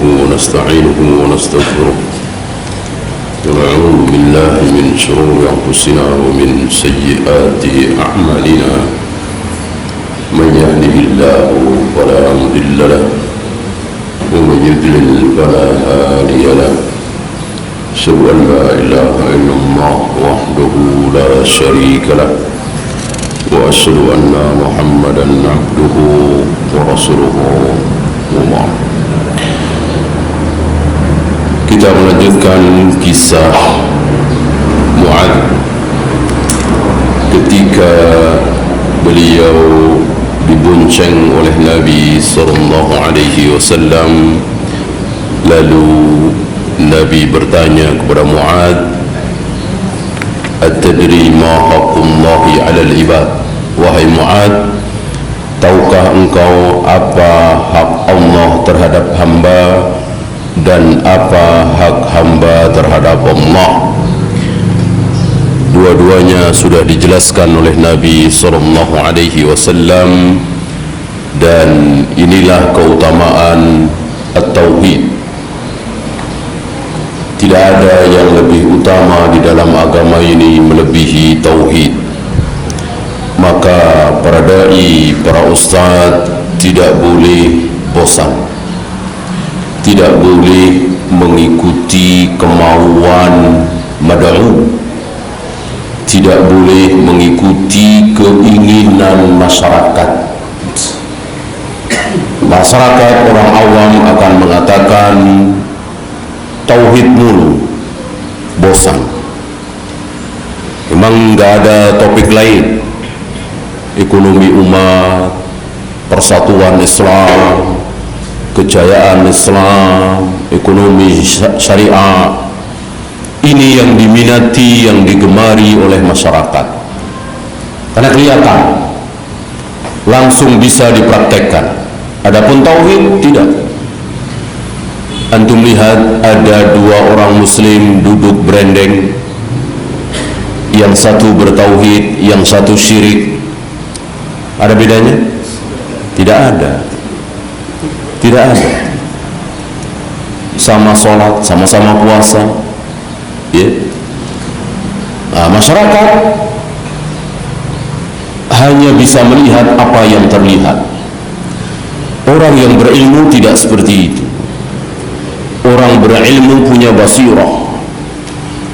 ونستعينه ونستغفره ونعوذ بالله من شرور أنفسنا ومن سيئات أعمالنا من يهده الله فلا مضل له ومن يضلل فلا هادي له أشهد أن لا إله إلا الله وحده لا شريك له وأشهد أن محمدا عبده ورسوله وبعد. Kita melanjutkan kisah Mu'adz ketika beliau dibonceng oleh Nabi sallallahu alaihi wasallam. Lalu Nabi bertanya kepada Mu'adz, "Atadri ma haqqullahi 'alal ibad?" Wahai Mu'adz, tahukah engkau apa hak Allah terhadap hamba dan apa hak hamba terhadap Allah? Dua-duanya sudah dijelaskan oleh Nabi sallallahu alaihi wasallam, dan inilah keutamaan at-tauhid. Tidak ada yang lebih utama di dalam agama ini melebihi tauhid. Maka para dai, para ustaz tidak boleh bosan, tidak boleh mengikuti kemauan mad'u, tidak boleh mengikuti keinginan masyarakat. Masyarakat orang awam akan mengatakan tauhid mulu, bosan. Memang nggak ada topik lain. Ekonomi umat, persatuan Islam, kejayaan Islam, ekonomi syariah, ini yang diminati, yang digemari oleh masyarakat karena kelihatan, langsung bisa dipraktekkan. Adapun tauhid tidak. Antum lihat ada dua orang muslim duduk berendeng, yang satu bertauhid, yang satu syirik. Ada bedanya? Tidak ada. Tidak ada. Sama sholat, sama-sama puasa, ya. Nah, masyarakat hanya bisa melihat apa yang terlihat. Orang yang berilmu tidak seperti itu. Orang berilmu punya basirah,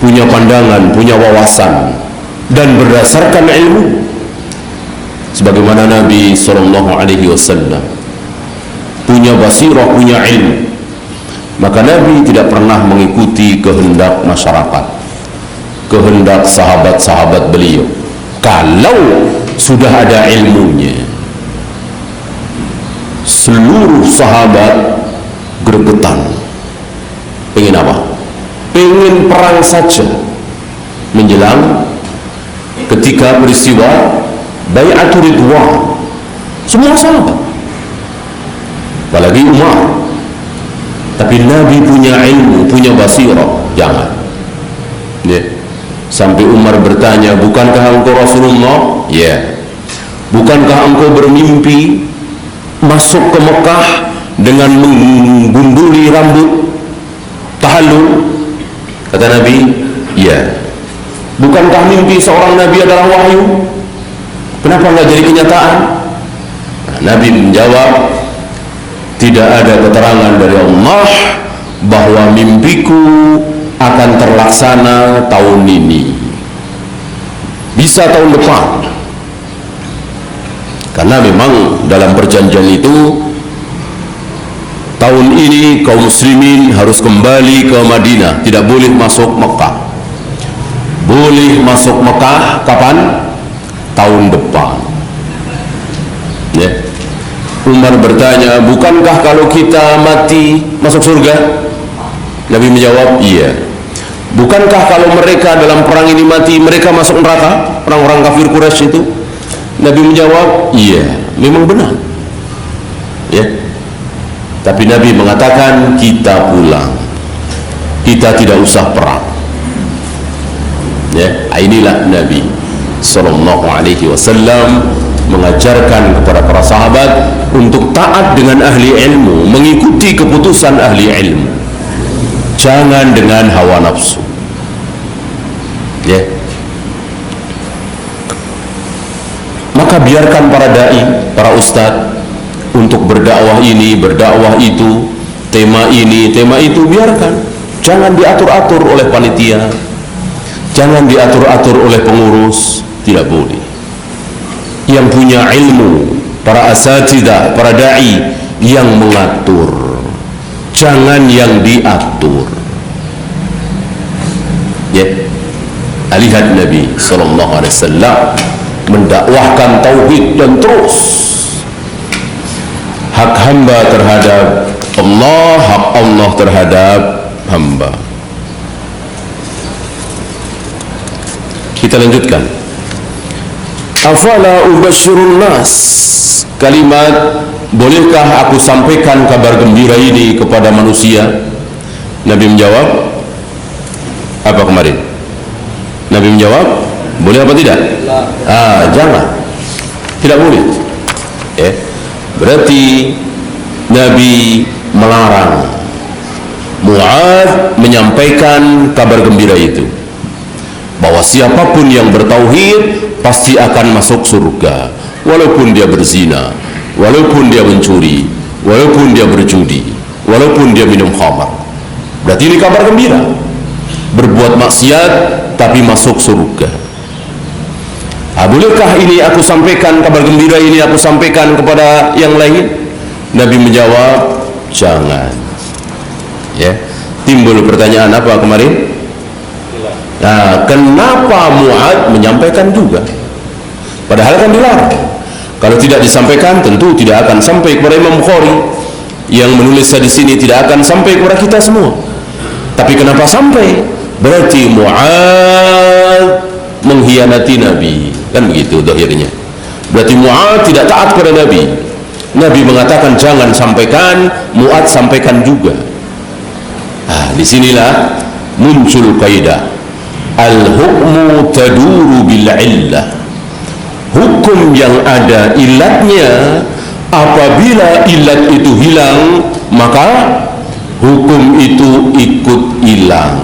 punya pandangan, punya wawasan, dan berdasarkan ilmu. Sebagaimana Nabi sallallahu alaihi wasallam punya basirah, punya ilmu, maka Nabi tidak pernah mengikuti kehendak masyarakat, kehendak sahabat-sahabat beliau. Kalau sudah ada ilmunya, seluruh sahabat gregetan. Pengen apa? Pengen perang saja. Menjelang ketika peristiwa Bai'atul Ridwan, semua sahabat, apalagi Umar. Tapi Nabi punya ilmu, punya basirah, jangan, ya. Sampai Umar bertanya, "Bukankah engkau Rasulullah?" Ya. "Bukankah engkau bermimpi masuk ke Mekah dengan menggunduli rambut tahallul?" Kata Nabi, "Ya." "Bukankah mimpi seorang Nabi adalah wahyu? Kenapa enggak jadi kenyataan?" Nah, Nabi menjawab, "Tidak ada keterangan dari Allah bahwa mimpiku akan terlaksana tahun ini. Bisa tahun depan." Karena memang dalam perjanjian itu, tahun ini kaum muslimin harus kembali ke Madinah, tidak boleh masuk Mekah. Boleh masuk Mekah kapan? Tahun depan, ya. Umar bertanya, "Bukankah kalau kita mati masuk surga?" Nabi menjawab, "Iya." "Bukankah kalau mereka dalam perang ini mati, mereka masuk neraka?" Orang-orang kafir Quraisy itu. Nabi menjawab, "Iya, memang benar." Ya. Tapi Nabi mengatakan, "Kita pulang, kita tidak usah perang." Ya, inilah Nabi sallallahu alaihi wasallam mengajarkan kepada para sahabat untuk taat dengan ahli ilmu, mengikuti keputusan ahli ilmu, jangan dengan hawa nafsu. Ya. Maka biarkan para dai, para ustadz untuk berdakwah ini, berdakwah itu, tema ini, tema itu, biarkan. Jangan diatur-atur oleh panitia, jangan diatur-atur oleh pengurus, tidak boleh. Yang punya ilmu, para asatidzah, para dai yang mengatur, jangan yang diatur. Ya. Lihat Nabi SAW mendakwahkan tauhid dan terus hak hamba terhadap Allah, hak Allah terhadap hamba. Kita lanjutkan. Afala ubashirun nas. Kalimat, bolehkah aku sampaikan kabar gembira ini kepada manusia? Nabi menjawab, apa kemarin? Nabi menjawab, boleh apa tidak? Jangan, tidak boleh. Berarti Nabi melarang Mu'adz menyampaikan kabar gembira itu, bahwa siapapun yang bertauhid pasti akan masuk surga, walaupun dia berzina, walaupun dia mencuri, walaupun dia berjudi, walaupun dia minum khamar. Berarti ini kabar gembira. Berbuat maksiat tapi masuk surga. Bolehkah ini aku sampaikan, kabar gembira ini aku sampaikan kepada yang lain? Nabi menjawab, jangan. Ya. Timbul pertanyaan apa kemarin? Kenapa Mu'adz menyampaikan juga? Padahal kan dilarang. Kalau tidak disampaikan, tentu tidak akan sampai kepada Imam Bukhari. Yang menulisnya di sini tidak akan sampai kepada kita semua. Tapi kenapa sampai? Berarti Mu'adz mengkhianati Nabi, kan begitu akhirnya. Berarti Mu'adz tidak taat kepada Nabi. Nabi mengatakan jangan sampaikan, Mu'adz sampaikan juga. Disinilah muncul kaidah al-hukmu taduru bil illah. Hukum yang ada ilatnya, apabila ilat itu hilang, maka hukum itu ikut hilang.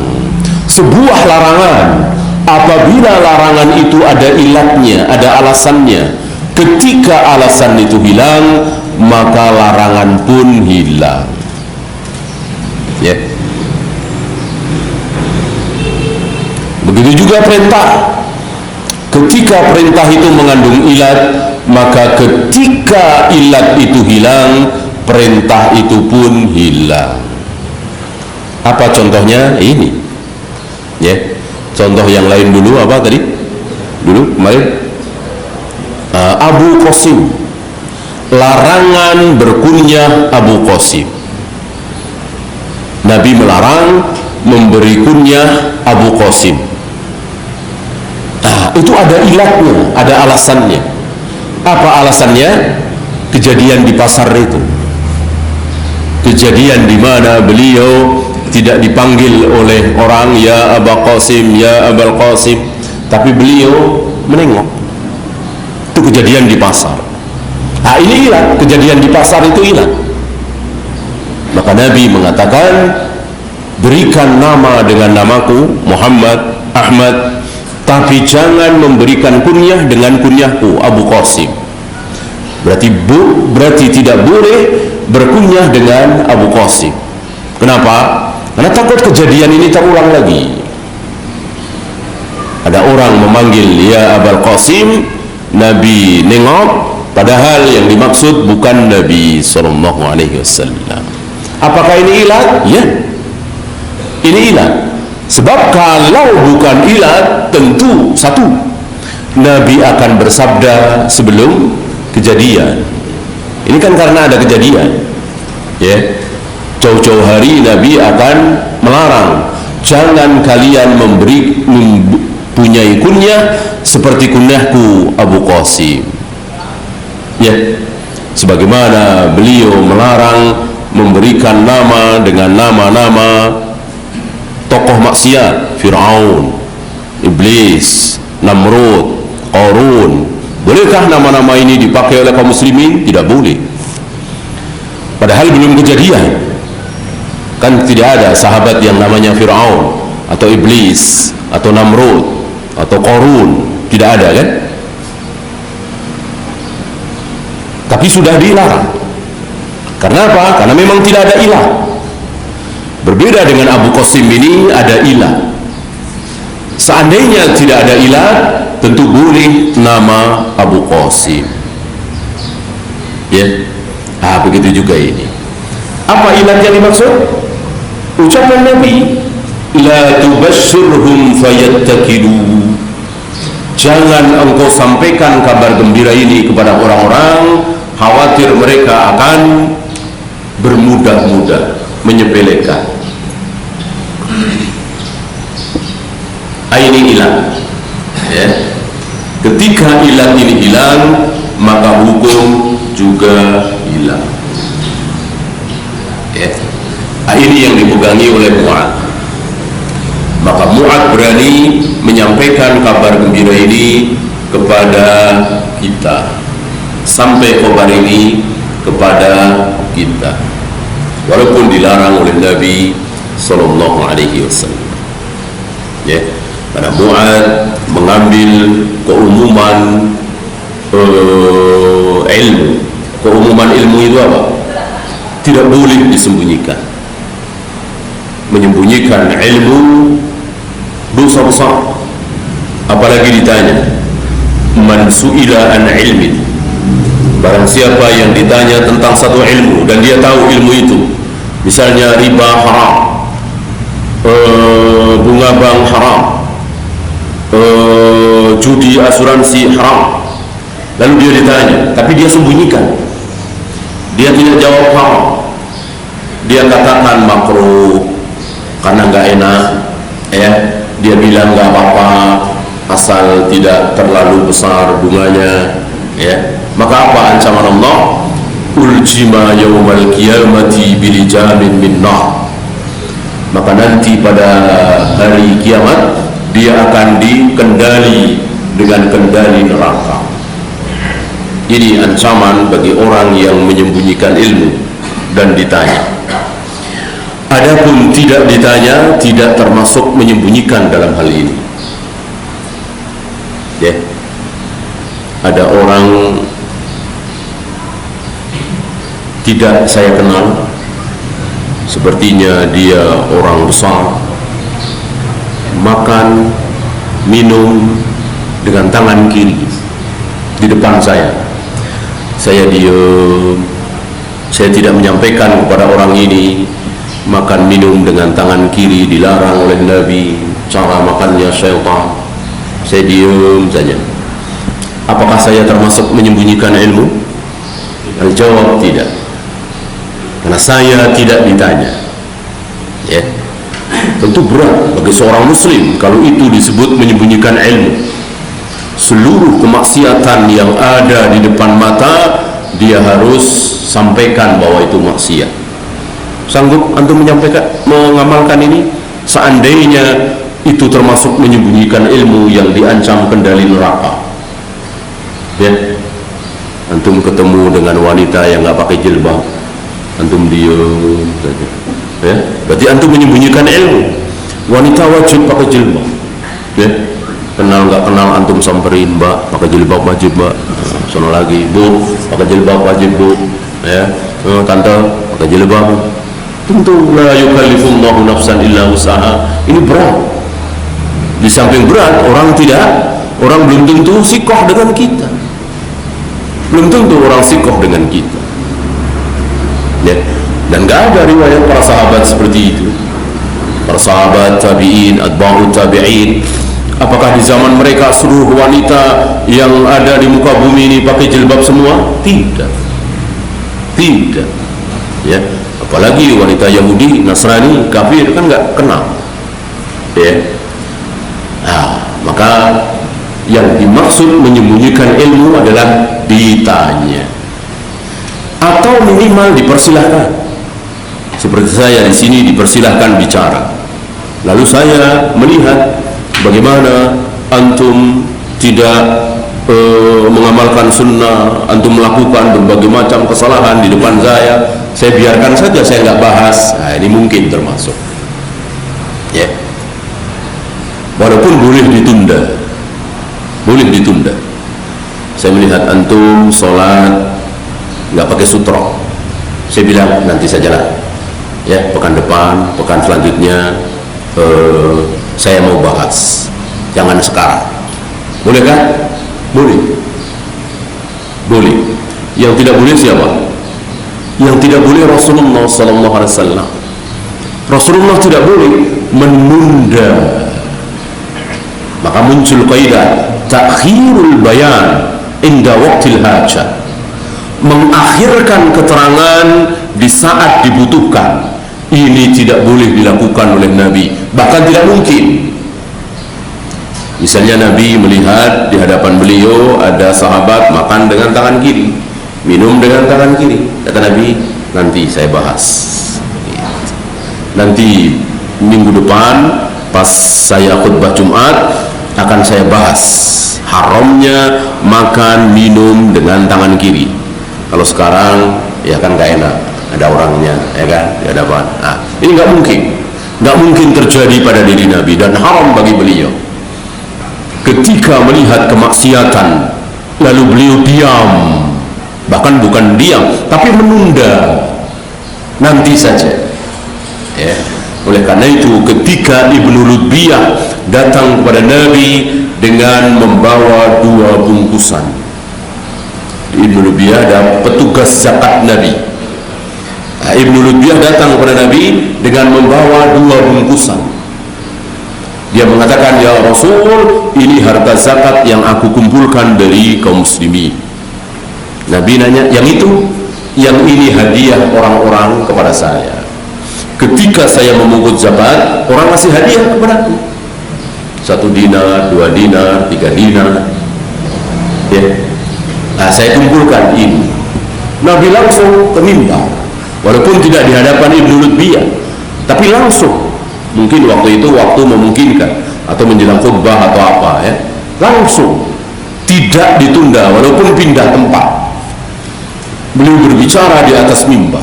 Sebuah larangan, apabila larangan itu ada ilatnya, ada alasannya, ketika alasan itu hilang, maka larangan pun hilang. Ya. Begitu juga perintah. Ketika perintah itu mengandung ilat, maka ketika ilat itu hilang, perintah itu pun hilang. Apa contohnya? Ini. Ya. Contoh yang lain dulu apa tadi? Dulu kemarin Abu Qasim. Larangan berkunyah Abu Qasim. Nabi melarang memberi kunyah Abu Qasim. Itu ada ilatnya, ada alasannya. Apa alasannya? Kejadian di pasar itu. Kejadian di mana beliau tidak dipanggil oleh orang ya Abu Qasim, ya Abul Qasim, tapi beliau menengok. Itu kejadian di pasar. Ini ilat, kejadian di pasar itu ilat. Maka Nabi mengatakan, berikan nama dengan namaku Muhammad, Ahmad, tapi jangan memberikan kunyah dengan kunyahku Abu Qasim. Berarti tidak boleh berkunyah dengan Abu Qasim. Kenapa? Karena takut kejadian ini terulang lagi. Ada orang memanggil ya Abul Qasim, Nabi nengok, padahal yang dimaksud bukan Nabi SAW. Apakah ini ilat? Ya, ini ilat. Sebab kalau bukan ilat, tentu satu, Nabi akan bersabda sebelum kejadian. Ini kan karena ada kejadian. Ya, jauh-jauh hari Nabi akan melarang, jangan kalian mempunyai kunyah seperti kunyahku Abu Qasim. Ya, sebagaimana beliau melarang memberikan nama dengan nama-nama tokoh maksiat, Fir'aun, Iblis, Namrud, Qarun, Bolehkah nama-nama ini dipakai oleh kaum muslimin? Tidak boleh. Padahal belum kejadian. Kan tidak ada sahabat yang namanya Fir'aun atau Iblis atau Namrud atau Qarun, tidak ada kan? Tapi sudah dilarang. Karena apa? Karena memang tidak ada ilah. Berbeda dengan Abu Qasim ini ada ilah. Seandainya tidak ada ilah, tentu boleh nama Abu Qasim. Ya, begitu juga ini. Apa ilah yang dimaksud? Ucapan Nabi, la tubashshirhum fayattakilu. Jangan engkau sampaikan kabar gembira ini kepada orang-orang, khawatir mereka akan bermudah-mudah, menyepelekan. Ini hilang, ya. Ketika ilat ini hilang, maka hukum juga hilang, ya. Ini yang dipegangi oleh Mu'ad. Maka Mu'ad berani menyampaikan kabar gembira ini kepada kita, sampai kabar ini kepada kita, walaupun dilarang oleh Nabi Sallallahu Alaihi Wasallam, ya. Karena Mu'ad mengambil keumuman ilmu. Keumuman ilmu itu apa? Tidak boleh disembunyikan. Menyembunyikan ilmu dosa besar. Apalagi ditanya, man su'ila an ilmin. Barang siapa yang ditanya tentang satu ilmu dan dia tahu ilmu itu, misalnya riba haram, bunga bank haram, judi asuransi haram, lalu dia ditanya tapi dia sembunyikan, dia tidak jawab haram, dia katakan makruh karena nggak enak, ya, dia bilang nggak apa-apa asal tidak terlalu besar bunganya, ya, maka apa ancaman Allah? Uljima yaumal qiyamati bilijamin min nar. Maka nanti pada hari kiamat dia akan dikendali dengan kendali neraka. Ini ancaman bagi orang yang menyembunyikan ilmu dan ditanya. Adapun tidak ditanya, tidak termasuk menyembunyikan dalam hal ini. Ya. Ada orang tidak saya kenal, sepertinya dia orang besar, makan, minum dengan tangan kiri di depan saya. Saya diam, saya tidak menyampaikan kepada orang ini makan minum dengan tangan kiri dilarang oleh Nabi, cara makannya syaitan. Saya diam saja. Apakah saya termasuk menyembunyikan ilmu? Jawab tidak, karena saya tidak ditanya, ya. Tentu berat bagi seorang muslim kalau itu disebut menyembunyikan ilmu. Seluruh kemaksiatan yang ada di depan mata dia harus sampaikan bahwa itu maksiat. Sanggup antum menyampaikan, mengamalkan ini? Seandainya itu termasuk menyembunyikan ilmu yang diancam kendali neraka, ya. Antum ketemu dengan wanita yang nggak pakai jilbab, antum diam saja, ya, berarti antum menyembunyikan ilmu. Wanita wajib pakai jilbab, ya. Kenal nggak kenal antum samperin, mbak pakai jilbab wajib, mbak. Sono lagi, bu pakai jilbab wajib, bu, ya. Tante pakai jilbab. Tentu la yukallifullahu nafsan illa wus'aha. Ini berat. Di samping berat, orang belum tentu sikoh dengan kita, belum tentu orang sikoh dengan kita, ya. Dan gak ada riwayat para sahabat seperti itu. Para sahabat, tabi'in, atba'ut tabi'in, apakah di zaman mereka seluruh wanita yang ada di muka bumi ini pakai jilbab semua? Tidak, tidak, ya. Apalagi wanita Yahudi, Nasrani, kafir, kan gak kenal, ya. Maka yang dimaksud menyembunyikan ilmu adalah ditanya, atau minimal dipersilahkan. Seperti saya di sini dipersilahkan bicara, lalu saya melihat bagaimana antum tidak mengamalkan sunnah, antum melakukan berbagai macam kesalahan di depan saya biarkan saja, saya nggak bahas. Nah, ini mungkin termasuk, ya. Walaupun boleh ditunda. Saya melihat antum sholat nggak pakai sutra, saya bilang nanti sajalah, ya, pekan depan, pekan selanjutnya saya mau bahas, jangan sekarang. Boleh kan? Boleh. Yang tidak boleh siapa? Yang tidak boleh Rasulullah SAW. Rasulullah tidak boleh menunda. Maka muncul kaidah takhirul bayan inda waqtil hajah, mengakhirkan keterangan di saat dibutuhkan. Ini tidak boleh dilakukan oleh Nabi, bahkan tidak mungkin. Misalnya Nabi melihat di hadapan beliau ada sahabat makan dengan tangan kiri, minum dengan tangan kiri. Kata Nabi, nanti saya bahas, nanti minggu depan pas saya khutbah Jumat akan saya bahas haramnya makan minum dengan tangan kiri. Kalau sekarang ya kan gak enak, ada orangnya, ya kan, di hadapan. Nah, ini nggak mungkin terjadi pada diri Nabi, dan haram bagi beliau. Ketika melihat kemaksiatan lalu beliau diam, bahkan bukan diam tapi menunda, nanti saja, ya. Oleh karena itu ketika Ibnu Lutbiyah datang kepada Nabi dengan membawa 2 bungkusan, Ibnu Lutbiyah adalah petugas zakat Nabi. Ibnu Lutbiyah datang kepada Nabi dengan membawa 2 bungkusan. Dia mengatakan, ya Rasul, ini harta zakat yang aku kumpulkan dari kaum muslimin. Nabi nanya, yang itu? Yang ini hadiah orang-orang kepada saya. Ketika saya memungut zakat, orang kasih hadiah kepadaku, 1 dinar, 2 dinar, 3 dinar, ya. Nah, saya kumpulkan ini. Nabi langsung ke mimbar, walaupun tidak di hadapan Ibnu Lutbiyah, tapi langsung. Mungkin waktu itu waktu memungkinkan, atau menjelang khutbah atau apa, ya, langsung, tidak ditunda walaupun pindah tempat. Beliau berbicara di atas mimbar.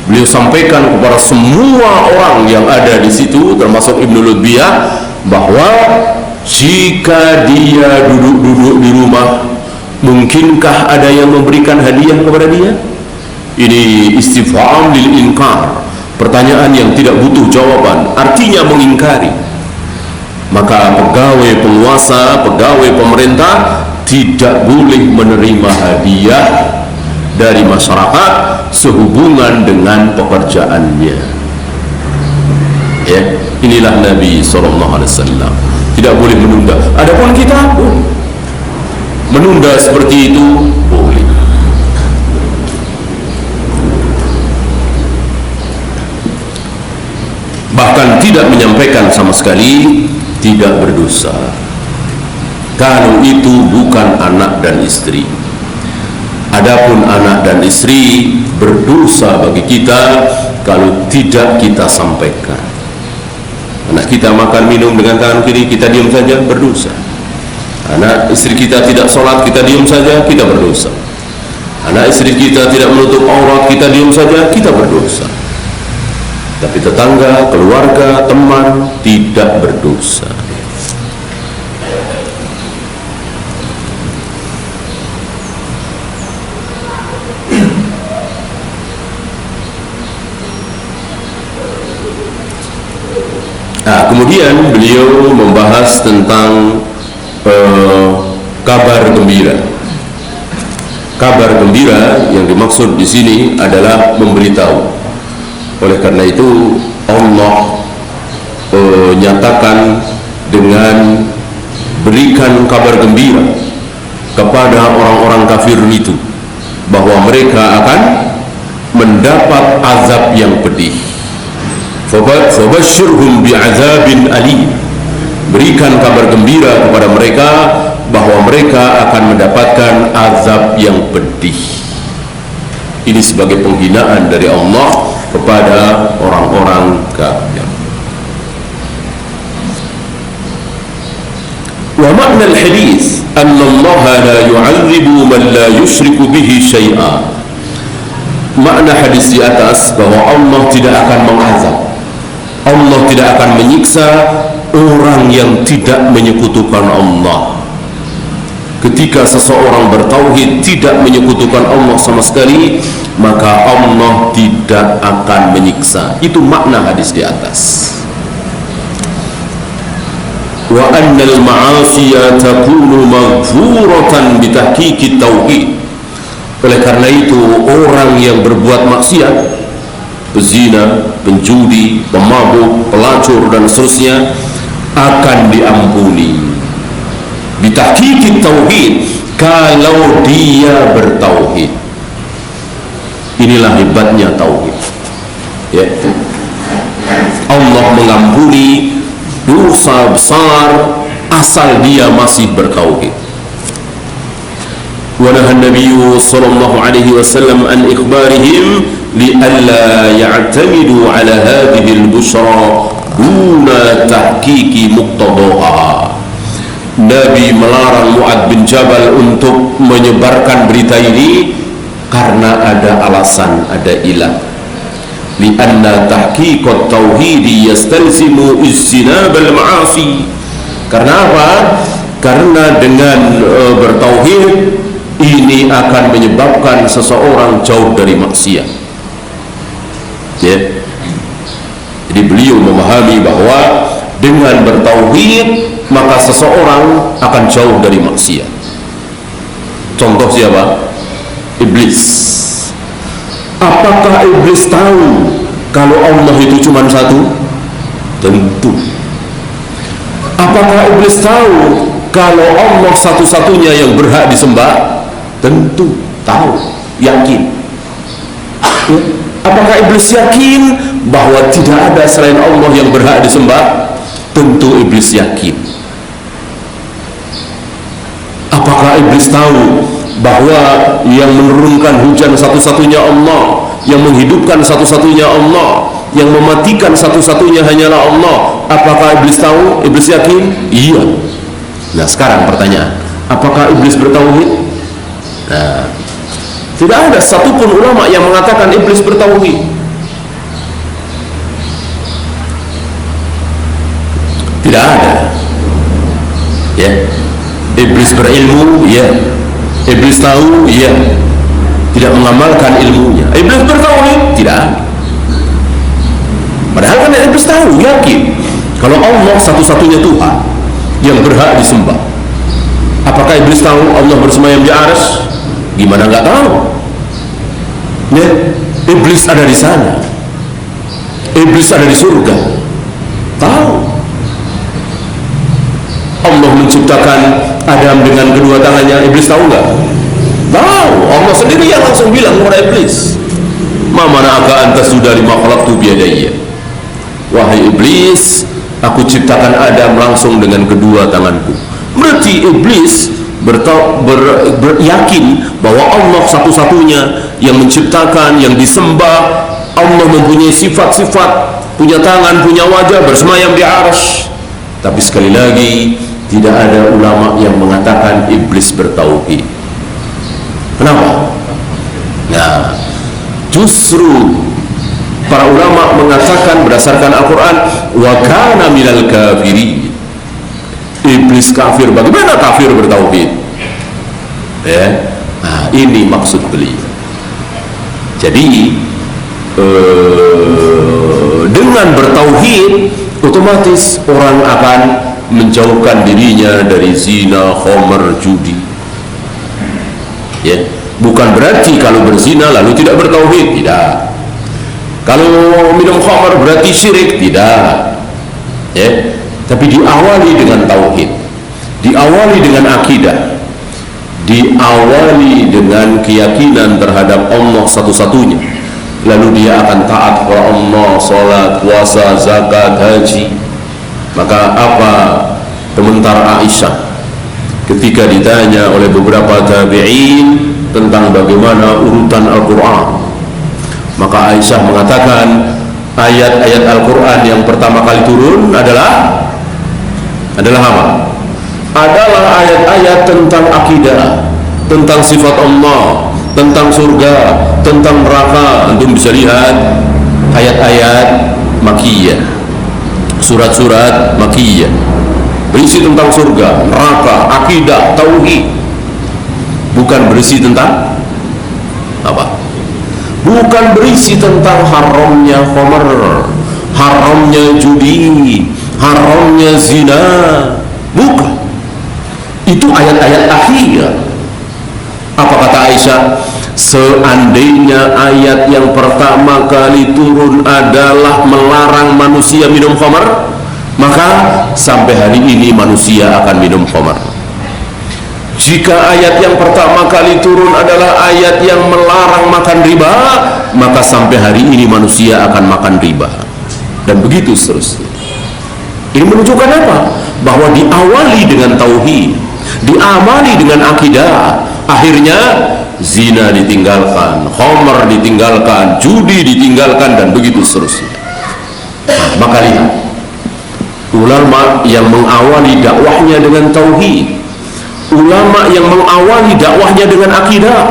Beliau sampaikan kepada semua orang yang ada di situ, termasuk Ibnu Lutbiyah, bahwa jika dia duduk-duduk di rumah, mungkinkah ada yang memberikan hadiah kepada dia? Ini istifham lil inkar, pertanyaan yang tidak butuh jawaban, artinya mengingkari. Maka pegawai penguasa, pegawai pemerintah tidak boleh menerima hadiah dari masyarakat sehubungan dengan pekerjaannya, ya. Inilah Nabi SAW, tidak boleh menunda. Adapun kita boleh menunda seperti itu, boleh. Bahkan tidak menyampaikan sama sekali, tidak berdosa kalau itu bukan anak dan istri. Adapun anak dan istri berdosa bagi kita kalau tidak kita sampaikan. Anak kita makan minum dengan tangan kiri, kita diam saja, berdosa. Anak istri kita tidak sholat, kita diam saja, kita berdosa. Anak istri kita tidak menutup aurat, kita diam saja, kita berdosa. Tapi tetangga, keluarga, teman tidak berdosa. Nah, kemudian beliau membahas tentang kabar gembira. Kabar gembira yang dimaksud di sini adalah memberitahu. Oleh karena itu Allah nyatakan dengan berikan kabar gembira kepada orang-orang kafir itu bahwa mereka akan mendapat azab yang pedih. Fabashshirhum bi'adzabin alim. Berikan kabar gembira kepada mereka bahwa mereka akan mendapatkan azab yang pedih. Ini sebagai penghinaan dari Allah kepada orang-orang kafir. Wa makna al-hadis anna Allah la yu'adzibu man la yusyriku bihi syai'a. Makna hadis di atas bahwa Allah tidak akan mengazab, Allah tidak akan menyiksa orang yang tidak menyekutukan Allah. Ketika seseorang bertauhid, tidak menyekutukan Allah sama sekali, maka Allah tidak akan menyiksa. Itu makna hadis di atas. Wa annal ma'asiya takunu maghfuratan bitahqiqit tauhid. Oleh karena itu, orang yang berbuat maksiat, pezina, penjudi, pemabuk, pelacur dan seterusnya, akan diampuni bitahqiqit tauhid, kalau dia bertauhid. Inilah hebatnya tauhid, ya. Allah mengampuni dosa besar asal dia masih bertauhid. Wa nahan Nabi sallallahu alaihi wasallam an ikhbarihim li alla ya'tamidu ala hadhihi al-bushra duna tahqiqi muqtadaha. Nabi melarang Mu'adz bin Jabal untuk menyebarkan berita ini karena ada alasan, ada ilah. Lianna tahqiqat tauhidi yastalzimu ijtinab al-ma'asi. Karena apa? Karena dengan bertauhid ini akan menyebabkan seseorang jauh dari maksiat, ya. Jadi beliau memahami bahwa dengan bertauhid maka seseorang akan jauh dari maksiat. Contoh siapa? Iblis. Apakah iblis tahu kalau Allah itu cuma satu? Tentu. Apakah iblis tahu kalau Allah satu-satunya yang berhak disembah? Tentu tahu, yakin. Apakah iblis yakin bahwa tidak ada selain Allah yang berhak disembah? Tentu iblis yakin. Apakah iblis tahu bahwa yang menurunkan hujan satu-satunya Allah, yang menghidupkan satu-satunya Allah, yang mematikan satu-satunya hanyalah Allah? Apakah iblis tahu? Iblis yakin? Iya. Nah, sekarang pertanyaan, apakah iblis bertauhid? Nah, tidak ada satupun ulama yang mengatakan iblis bertauhid. Tidak ada, ya. Iblis berilmu, ya. Iblis tahu, ya. Tidak mengamalkan ilmunya. Iblis bertauhid, tidak ada. Padahal kan iblis tahu, yakin kalau Allah satu-satunya Tuhan yang berhak disembah. Apakah iblis tahu Allah bersemayam di arsy? Gimana nggak tahu? Ya, iblis ada di sana. Iblis ada di surga. Tahu. Allah menciptakan Adam dengan kedua tangannya. Iblis tahu nggak? Tahu. Allah sendiri yang langsung bilang kepada iblis, "Ma mana'aka anta sudah lima khalaqtu biyadayya." Wahai iblis, aku ciptakan Adam langsung dengan kedua tanganku. Berarti iblis yakin bahwa Allah satu-satunya yang menciptakan, yang disembah. Allah mempunyai sifat-sifat, punya tangan, punya wajah, bersemayam di arsy. Tapi sekali lagi, tidak ada ulama yang mengatakan iblis bertauhid. Kenapa? Nah, justru para ulama mengatakan berdasarkan Al-Quran, wa kana minal kafirin. Iblis kafir. Bagaimana kafir bertauhid? Ya, nah, ini maksud beliau. Jadi dengan bertauhid otomatis orang akan menjauhkan dirinya dari zina, khamr, judi. Ya, bukan berarti kalau berzina lalu tidak bertauhid, tidak. Kalau minum khamr berarti syirik, tidak. Ya, tapi diawali dengan tauhid, diawali dengan akidah, diawali dengan keyakinan terhadap Allah satu-satunya. Lalu dia akan taat kepada Allah, salat, puasa, zakat, haji. Maka apa komentar Aisyah ketika ditanya oleh beberapa tabi'in tentang bagaimana urutan Al-Quran? Maka Aisyah mengatakan ayat-ayat Al-Quran yang pertama kali turun adalah apa? adalah ayat-ayat tentang akidah, tentang sifat Allah, tentang surga, tentang neraka. Antum bisa lihat ayat-ayat Makkiyah, surat-surat Makkiyah berisi tentang surga, neraka, akidah, tauhid. Bukan berisi tentang apa? Bukan berisi tentang haramnya khamar, haramnya judi, haramnya zina. Bukan. Itu ayat-ayat akhir. Apa kata Aisyah? Seandainya ayat yang pertama kali turun adalah melarang manusia minum khamar, maka sampai hari ini manusia akan minum khamar. Jika ayat yang pertama kali turun adalah ayat yang melarang makan riba, maka sampai hari ini manusia akan makan riba. Dan begitu seterusnya. Ini menunjukkan apa? Bahwa diawali dengan tauhid, diamali dengan akidah, akhirnya zina ditinggalkan, khamar ditinggalkan, judi ditinggalkan, dan begitu seterusnya. Maka lihat, ulama yang mengawali dakwahnya dengan tauhid, ulama yang mengawali dakwahnya dengan akidah,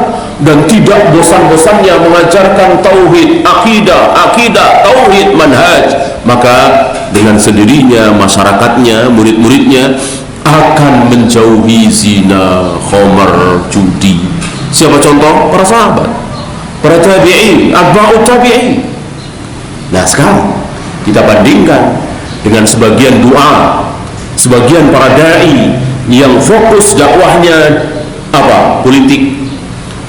dan tidak bosan-bosannya mengajarkan tauhid, akidah, tauhid, manhaj, maka dengan sendirinya masyarakatnya, murid-muridnya akan menjauhi zina, khamar, judi. Siapa contoh? Para sahabat, para tabi'in, atba'ut tabi'in. Nah sekarang kita bandingkan dengan sebagian doa, sebagian para da'i yang fokus dakwahnya apa? Politik,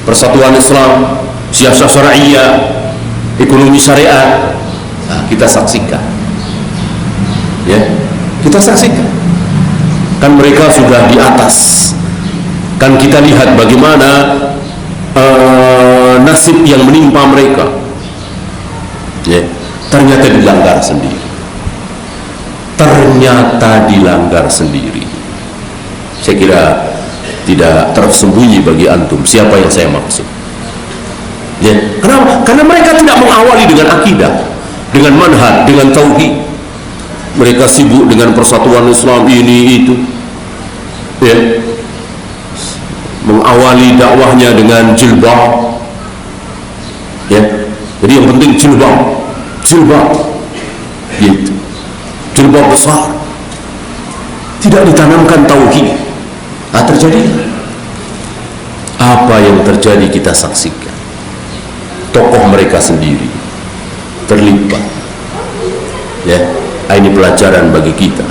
persatuan Islam, siasat syariah, ekonomi syariat. Nah, kita saksikan, ya, kita saksikan. Kan mereka sudah di atas. Kan kita lihat bagaimana nasib yang menimpa mereka. Ya, ternyata dilanggar sendiri. Ternyata dilanggar sendiri. Saya kira tidak tersembunyi bagi antum siapa yang saya maksud. Ya, kenapa? Karena mereka tidak mengawali dengan akidah, dengan manhaj, dengan tauhid. Mereka sibuk dengan persatuan Islam ini itu. Ya. Mengawali dakwahnya dengan jilbab. Ya. Jadi yang penting jilbab. Gitu. Jilbab besar. Tidak ditanamkan tauhid. Terjadi apa yang terjadi kita saksikan. Tokoh mereka sendiri terlibat. Ya, ini pelajaran bagi kita.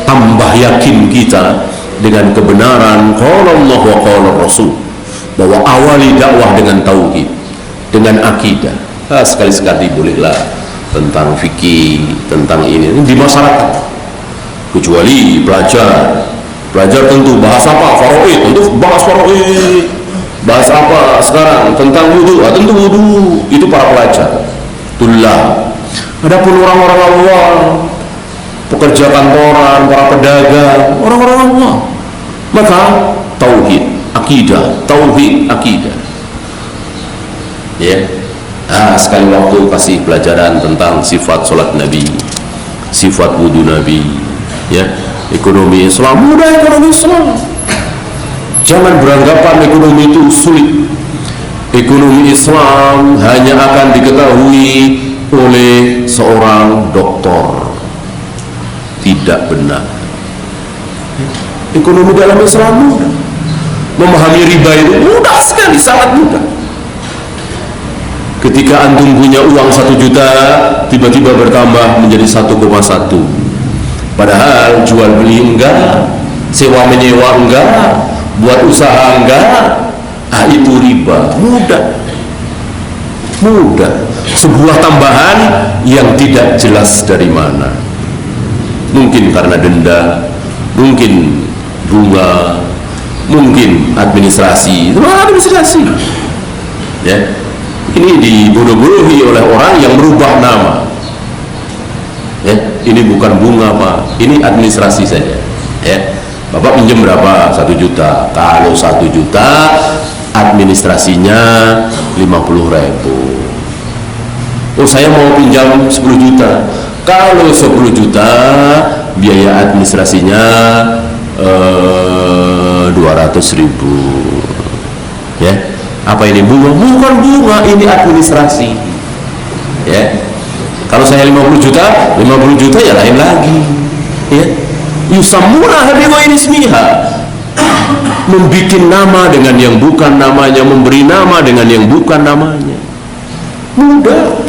Tambah yakin kita dengan kebenaran qala Allah wa qala Rasul, bahwa awali dakwah dengan tauhid, dengan akidah. Sekali-sekali bolehlah tentang fikih, tentang ini di masyarakat. Kecuali Belajar tentu bahas apa? Faraid, tentu bahas faraid. Bahas apa sekarang? Tentang wudu, tentu wudu. Itu para pelajar. Tullah. Adapun orang-orang awam, pekerja kantoran, para pedagang, orang-orang awam, maka tauhid, akidah, tauhid, akidah. Ya. Sekali waktu kasih pelajaran tentang sifat salat Nabi, sifat wudu Nabi, ya. Ekonomi Islam, mudah ekonomi Islam. Jangan beranggapan ekonomi itu sulit. Ekonomi Islam hanya akan diketahui oleh seorang doktor. Tidak benar. Ekonomi dalam Islam mudah. Memahami riba itu mudah sekali, sangat mudah. Ketika antum punya uang 1 juta, tiba-tiba bertambah menjadi 1,1. Padahal jual beli enggak, sewa menyewa enggak, buat usaha enggak. Itu riba. Mudah. Sebuah tambahan yang tidak jelas dari mana. Mungkin karena denda, mungkin bunga, mungkin administrasi. Ya. Ini dibodoh-bodohi oleh orang yang merubah nama. Ya, ini bukan bunga Pak, ini administrasi saja. Ya, Bapak pinjam berapa? 1 juta. Kalau 1 juta, administrasinya 50.000. Oh, saya mau pinjam 10 juta. Kalau 10 juta, biaya administrasinya 200.000. Ya, apa ini bunga? Bukan bunga, ini administrasi. Ya, kalau saya 50 juta ya lain lagi. Ya, yusamuna bighayri ismiha, membikin nama dengan yang bukan namanya, memberi nama dengan yang bukan namanya. Mudah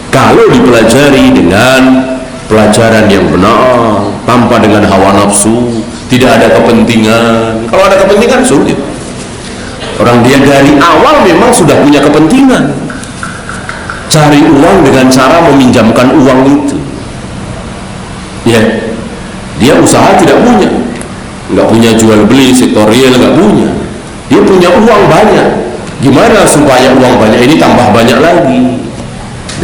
kalau dipelajari dengan pelajaran yang benar, tanpa dengan hawa nafsu, tidak ada kepentingan. Kalau ada kepentingan sulit. Orang dia dari awal memang sudah punya kepentingan, cari uang dengan cara meminjamkan uang itu. Ya, dia usaha tidak punya, nggak punya jual beli sektor real, nggak punya. Dia punya uang banyak. Gimana supaya uang banyak ini tambah banyak lagi?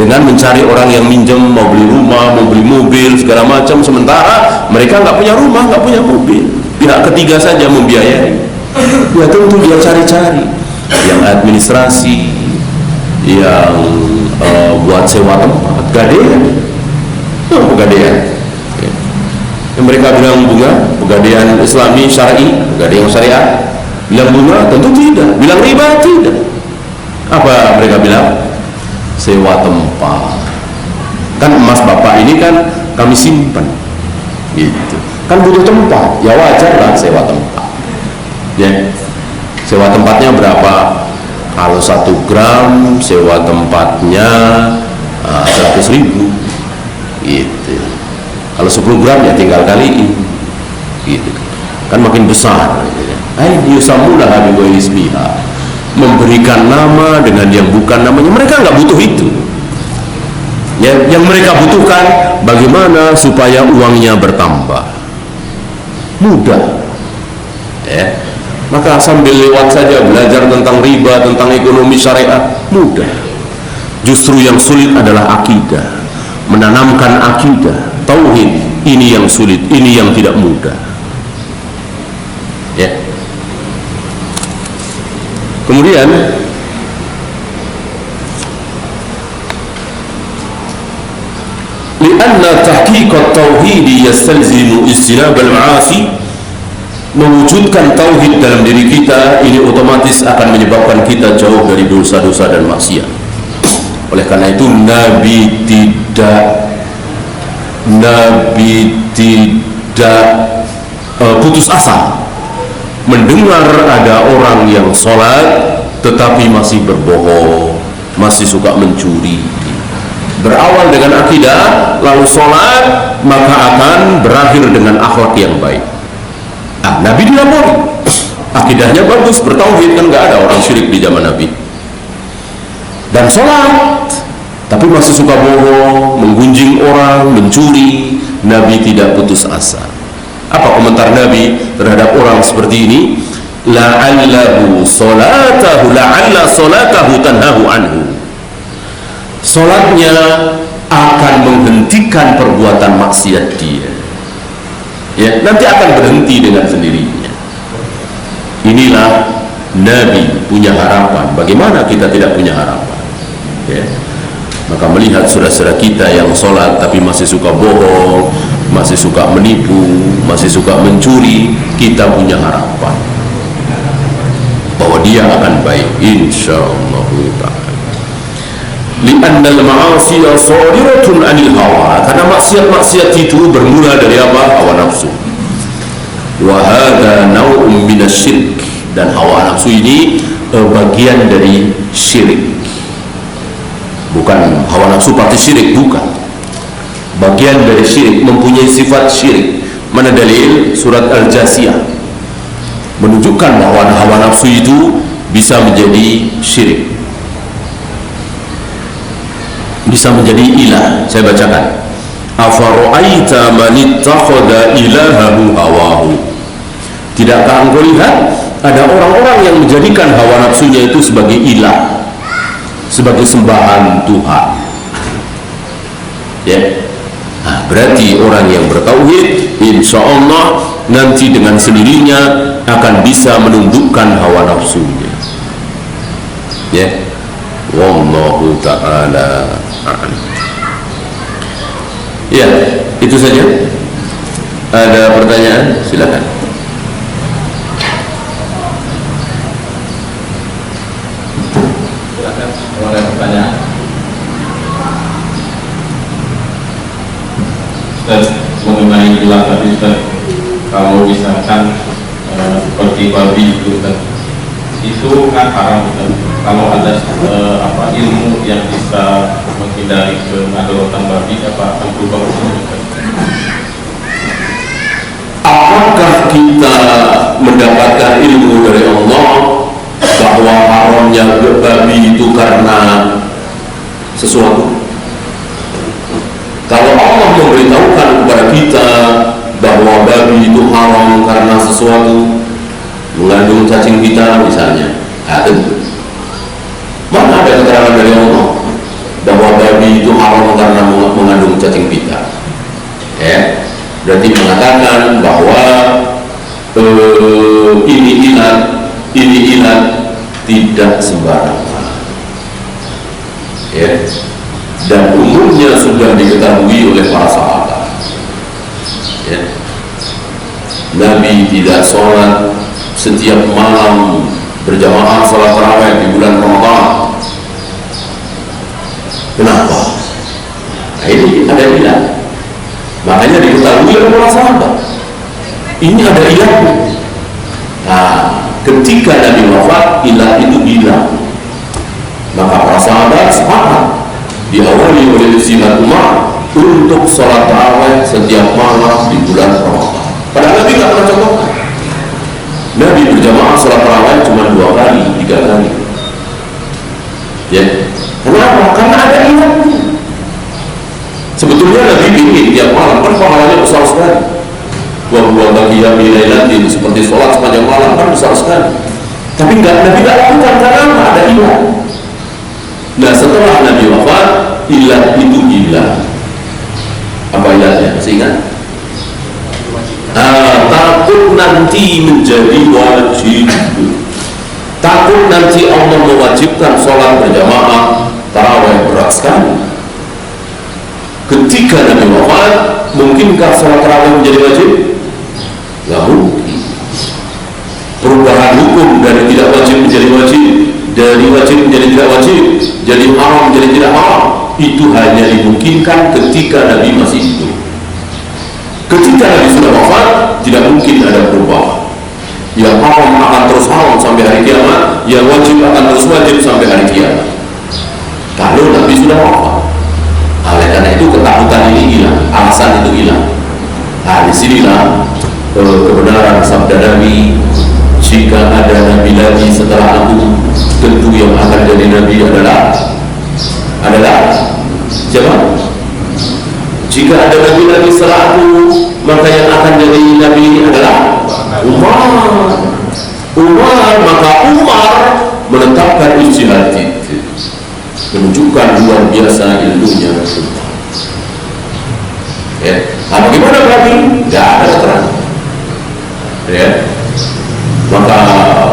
Dengan mencari orang yang minjem, mau beli rumah, mau beli mobil, segala macam. Sementara mereka nggak punya rumah, nggak punya mobil. Pihak ketiga saja membiayai. Ya tentu dia cari-cari yang administrasi, yang buat sewa tempat, pegadaian. Pegadaian. Yang mereka bilang bunga, pegadaian Islami, syar'i, pegadaian syariah. Bilang bunga, tentu tidak. Bilang riba, tidak. Apa mereka bilang? Sewa tempat. Kan emas bapak ini kan kami simpan, gitu. Kan butuh tempat, ya wajar lah sewa tempat. Ya, sewa tempatnya berapa? Kalau 1 gram sewa tempatnya 100.000, gitu. Kalau 10 gram ya tinggal kaliin, gitu. Kan makin besar. Yusamuna bighayri ismiha, memberikan nama dengan yang bukan namanya. Mereka nggak butuh itu. Ya, yang mereka butuhkan bagaimana supaya uangnya bertambah. Mudah. Ya. Maka sambil lewat saja belajar tentang riba, tentang ekonomi syariah, mudah. Justru yang sulit adalah akidah. Menanamkan akidah, tauhid, ini yang sulit, ini yang tidak mudah. Ya. Kemudian lianna tahqiqat tauhid yastalzimu istinab al-ma'asi, mewujudkan tauhid dalam diri kita ini otomatis akan menyebabkan kita jauh dari dosa-dosa dan maksiat. Oleh karena itu Nabi tidak putus asa mendengar ada orang yang sholat tetapi masih berbohong, masih suka mencuri. Berawal dengan akidah, lalu sholat, maka akan berakhir dengan akhlak yang baik. Nabi dilapori, akidahnya bagus, bertauhid, kan nggak ada orang syirik di zaman Nabi. Dan sholat, tapi masih suka bohong, menggunjing orang, mencuri. Nabi tidak putus asa. Apa komentar Nabi terhadap orang seperti ini? La'allahu salatahu, la'alla salatahu tanhahu anhu. Salatnya akan menghentikan perbuatan maksiat dia. Ya, nanti akan berhenti dengan sendirinya. Inilah Nabi punya harapan. Bagaimana kita tidak punya harapan? Ya. Maka melihat saudara-saudara kita yang sholat tapi masih suka bohong, masih suka menipu, masih suka mencuri, kita punya harapan bahwa dia akan baik, insyaallah ta'ala. Li'annal ma'asiya shadiratun 'anil hawa, karena maksiat-maksiat itu bermula dari apa? Hawa nafsu. Wa hadza naw'un minasy-syirk, dan hawa nafsu ini bagian dari syirik. Bukan hawa nafsu pasti syirik, bukan. Bagian dari syirik, mempunyai sifat syirik. Mana dalil? Surat Al-Jasiyah menunjukkan bahwa hawa nafsu itu bisa menjadi syirik, bisa menjadi ilah. Saya bacakan. Afara'aita man ittakhadha ilahahu hawahu. Tidakkah engkau lihat ada orang-orang yang menjadikan hawa nafsunya itu sebagai ilah, sebagai sembahan Tuhan. Ya. Nah, berarti orang yang bertauhid insyaallah nanti dengan sendirinya akan bisa menundukkan hawa nafsunya. Ya. Wallahu ta'ala a'lam. Ya, itu saja. Ada pertanyaan? Silakan. Silakan kalau ada pertanyaan. Ustaz, mengenai hilal tadi Ustaz, kalau misalkan seperti babi itu Ustaz, itu kan haram Ustaz. Kalau ada ilmu yang bisa menghindari kemadorotan babi, apa akan berubah Ustaz? Apakah kita mendapatkan ilmu dari Allah bahwa haramnya babi itu karena sesuatu? Kalau Allah memberitahukan kepada kita bahwa babi itu haram karena sesuatu, mengandung cacing pita misalnya, tentu. Mana ada keterangan dari Allah bahwa babi itu haram karena mengandung cacing pita? Ya, berarti mengatakan bahwa ini ilat tidak sembarangan. Ya, dan umumnya sudah diketahui oleh para sahabat. Ya. Nabi tidak sholat setiap malam berjamaah sholat tarawih di bulan Ramadan. Kenapa? Nah, ini ada ilat. Makanya diketahui oleh para sahabat. Ini ada ilatnya. Nah, ketika Nabi wafat, ilat itu hilang. Maka para sahabat sepakat diawali oleh Sayyidina Umar untuk sholat tarawih setiap malam di bulan Ramadan. Padahal Nabi tidak pernah contohkan. Nabi berjamaah sholat tarawih cuma 2 kali, 3 kali. Ya, kenapa? Karena ada ilatnya. Sebetulnya Nabi ingin tiap malam, kan pahalanya besar sekali. Wa baqiya bi lailatin, seperti sholat sepanjang malam kan besar sekali. Tapi Nabi tidak lakukan karena ada ilat. Nah, setelah Nabi wafat, ilat itu hilang. Apa ilatnya? Masih ingat? Takut nanti menjadi wajib. Takut nanti Allah mewajibkan sholat berjamaah tarawih, berat sekali. Ketika Nabi wafat, mungkinkah sholat tarawih menjadi wajib? Nggak mungkin. Perubahan hukum dari tidak wajib menjadi wajib, dari wajib menjadi tidak wajib, jadi haram menjadi tidak haram, itu hanya dimungkinkan ketika Nabi masih hidup. Ketika Nabi sudah wafat, tidak mungkin ada perubahan. Yang haram akan terus haram sampai hari kiamat, yang wajib akan terus wajib sampai hari kiamat. Kalau Nabi sudah wafat, oleh karena itu ketakutan ini hilang, alasan itu hilang. Nah, disinilah kebenaran sabda Nabi, jika ada Nabi lagi setelah aku, tentu yang akan jadi Nabi adalah siapa? Jika ada Nabi lagi setelah aku, maka yang akan jadi Nabi adalah Umar. Maka Umar menetapkan ijtihad itu, menunjukkan luar biasa ilmunya. Ya, nah, bagaimana berarti? Tidak ada keterangan. Ya, maka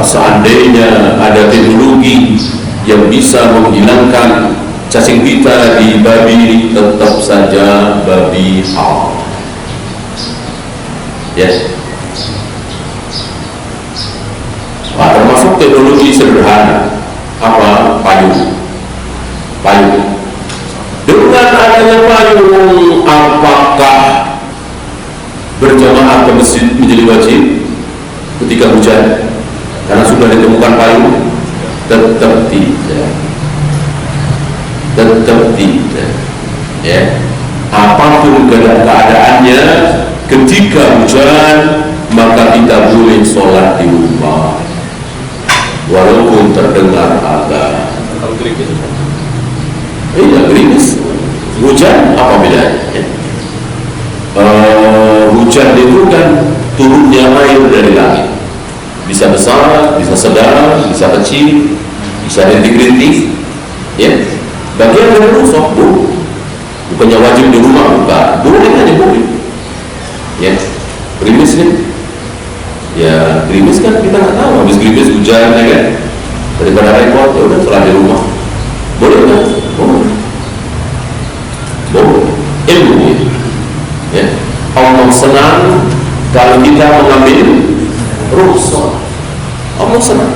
seandainya ada teknologi yang bisa menghilangkan cacing pita di babi, tetap saja babi haram. Ya, nah, termasuk teknologi sederhana apa? Payung. Dengan adanya payung, apakah berjamaah ke masjid menjadi wajib ketika hujan karena sudah ditemukan payung? Tetap tidak. Ya, apapun keadaannya, ketika hujan maka kita boleh sholat di rumah walaupun terdengar azan. Kalau gerimis, Gerimis, hujan apa bedanya? Ya? Hujan itu kan turunnya air dari langit, bisa besar, bisa sedang, bisa kecil, bisa rintik-rintik. Ya, bagian dari rusak, bukannya wajib di rumah, bukan, boleh aja boleh. Ya, gerimis nih, ya gerimis kan kita nggak tahu, habis gerimis hujan ya kan, daripada repot ya udah sholat di rumah, boleh kan? Boleh. Ilmu itu. Ya, Allah senang kalau kita mengambil rukhsah. Allah senang.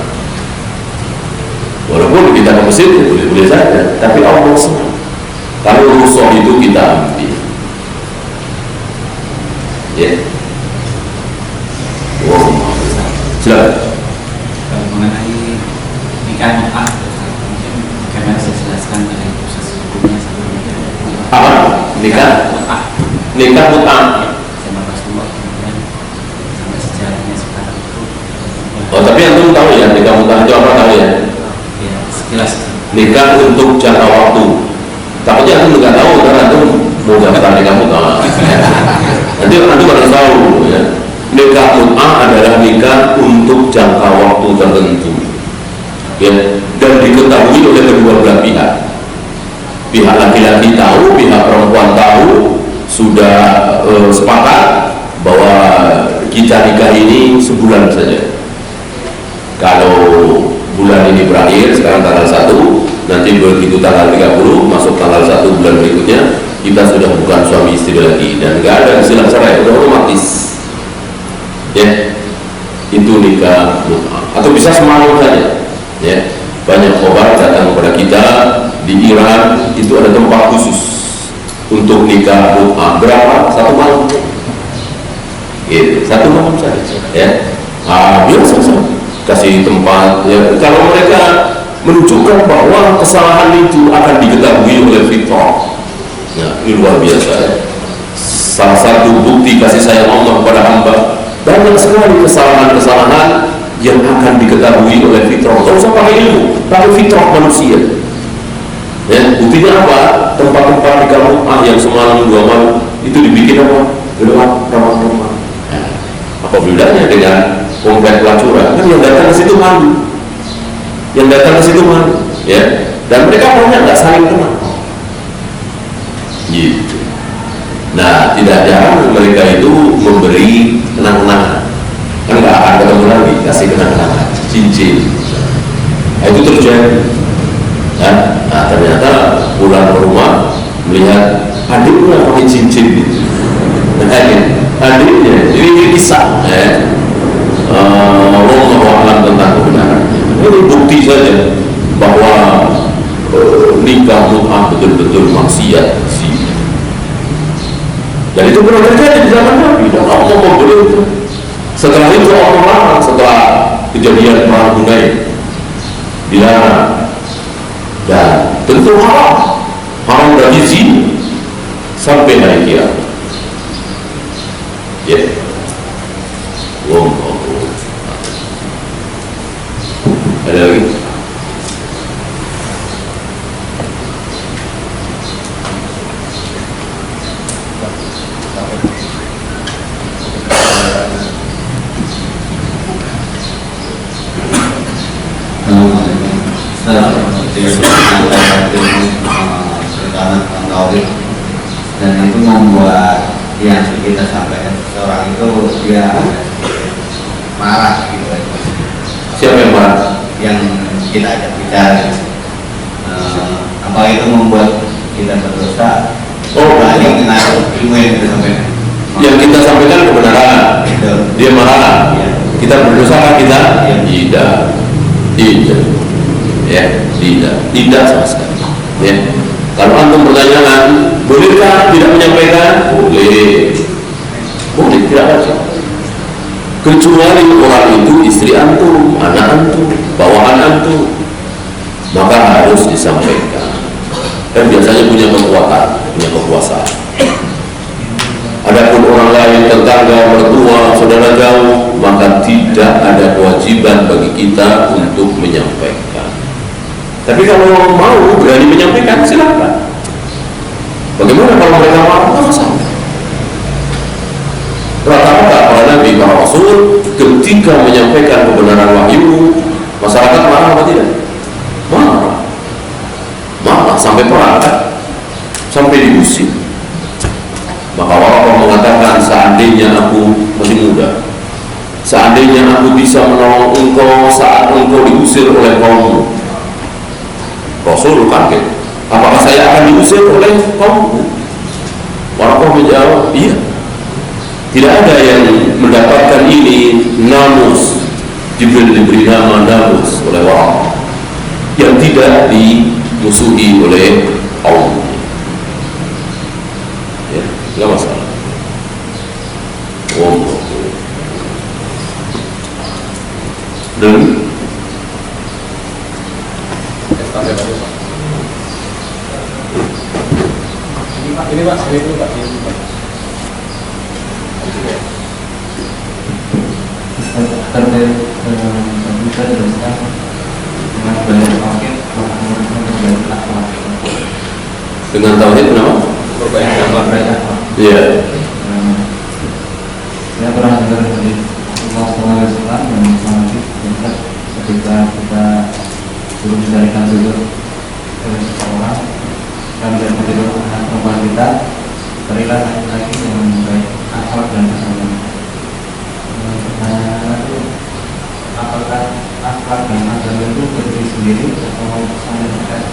Walaupun kita ke Mesir boleh-boleh saja, tapi Allah senang kalau rukhsah itu kita ambil. Ya. Wow. Silakan. Mengenai nikah mut'ah, mungkin bagaimana saya jelaskan dari proses hukumnya sampai nikah. Apa? Nikah? Nikah mut'ah. Zaman Rasulullah kemudian sampai sejarahnya sekarang itu. Oh, tapi antum tahu ya nikah mut'ah itu apa, tahu ya? Ya, sekilas. Nikah untuk jangka waktu. Takutnya antum nggak tahu karena antum mau daftar nikah mut'ah. Nanti antum harus tahu ya. Nikah mut'ah adalah nikah untuk jangka waktu tertentu, ya, dan diketahui oleh kedua belah pihak. Pihak laki-laki tahu, pihak perempuan tahu, sudah sepakat bahwa kita nikah ini sebulan saja. Kalau bulan ini berakhir, sekarang tanggal 1, nanti begitu tanggal 30, masuk tanggal 1 bulan berikutnya, kita sudah bukan suami istri lagi, dan nggak ada istilah cerai, udah otomatis. Ya, itu nikah mut'ah. Atau bisa semalam saja. Ya, banyak khobar datang kepada kita di Iran, itu ada tempat khusus untuk nikah mut'ah. Berapa? 1 malam. Gitu, 1 malam saja. Ya, biasa saja. Kasih tempat. Ya, kalau mereka menunjukkan bahwa kesalahan itu akan diketahui oleh fitrah. Nah, ini luar biasa. Salah satu bukti kasih sayang Allah kepada hamba. Banyak sekali kesalahan-kesalahan yang akan diketahui oleh fitrah. Tidak usah pakai ilmu, pakai fitrah manusia. Ya, buktinya apa? Tempat-tempat nikah mut'ah yang semalam 2 malam itu dibikin apa? Gelap, ramah-ramah. Nah, apa bedanya dengan komplek pelacuran? Kan yang datang ke situ malu, yang datang ke situ malu, ya. Dan mereka banyak nggak saling kenal. Gitu. Nah, tidak jarang mereka itu memberi kenang-kenangan. Kan nggak akan ketemu lagi, kasih kenang-kenangan, cincin. Nah, itu terjadi. Nah, ternyata pulang ke rumah melihat adiknya pakai cincin itu. Nah, adiknya, ini kisah. Allah alam tentang kebenaran. Ini bukti saja bahwa nikah mut'ah betul-betul maksiat. Dan itu pernah terjadi di zaman Nabi, dan Allah memberi itu. Setelah itu Allah larang, setelah kejadian perang Hunain dilarang, dan tentu haram bagi zina sampai hari kiamat. Ya, ada lagi? Dan itu membuat yang kita sampaikan seseorang itu dia marah gitu. Siapa yang marah? Yang kita ajak bicara. Apa itu membuat kita berdosa? Balik dengan ilmu yang kita sampaikan. Yang kita sampaikan kebenaran. Dia marah. Ya. Kita berdosa kan kita? Ya. Tidak. Ya, tidak sama sekali. Ya. Kalau antum pertanyaan, bolehkah tidak menyampaikan? Boleh, tidak wajib. Kecuali orang itu istri antum, anak antum, bawaan antum, maka harus disampaikan. Dan biasanya punya kekuatan, punya kekuasaan. Adapun orang lain, tetangga, mertua, saudara jauh, maka tidak ada kewajiban bagi kita untuk menyampaikan. Tapi kalau mau berani menyampaikan, silakan. Bagaimana kalau mereka marah? Tidak masalah. Rata-rata para nabi, para rasul, ketika menyampaikan kebenaran wahyu, masyarakat marah atau tidak? Marah sampai perang, sampai diusir. Maka Allah mengatakan, seandainya aku masih muda, seandainya aku bisa menolong engkau saat engkau diusir oleh kaummu. Rasul kaget, apakah saya akan diusir oleh kaummu? Orang menjawab, iya. Tidak ada yang mendapatkan ini namus. Jibril diberi nama namus oleh orang yang tidak dimusuhi oleh Allah. Ya, nggak masalah. Dan ini Pak, ini dulu Pak. Terkait bisa jelaskan dengan banyak paket dengan tauhid kenapa? Iya. Saya pernah dengar dari Rasulullah SAW yang sangat ketika kita belum mencarikan jodoh seseorang dan tidak menjodoh anak perempuan kita, carilah laki-laki yang baik akhlak dan kesabaran. Apakah akhlak dan agama itu berdiri sendiri atau saling terkait?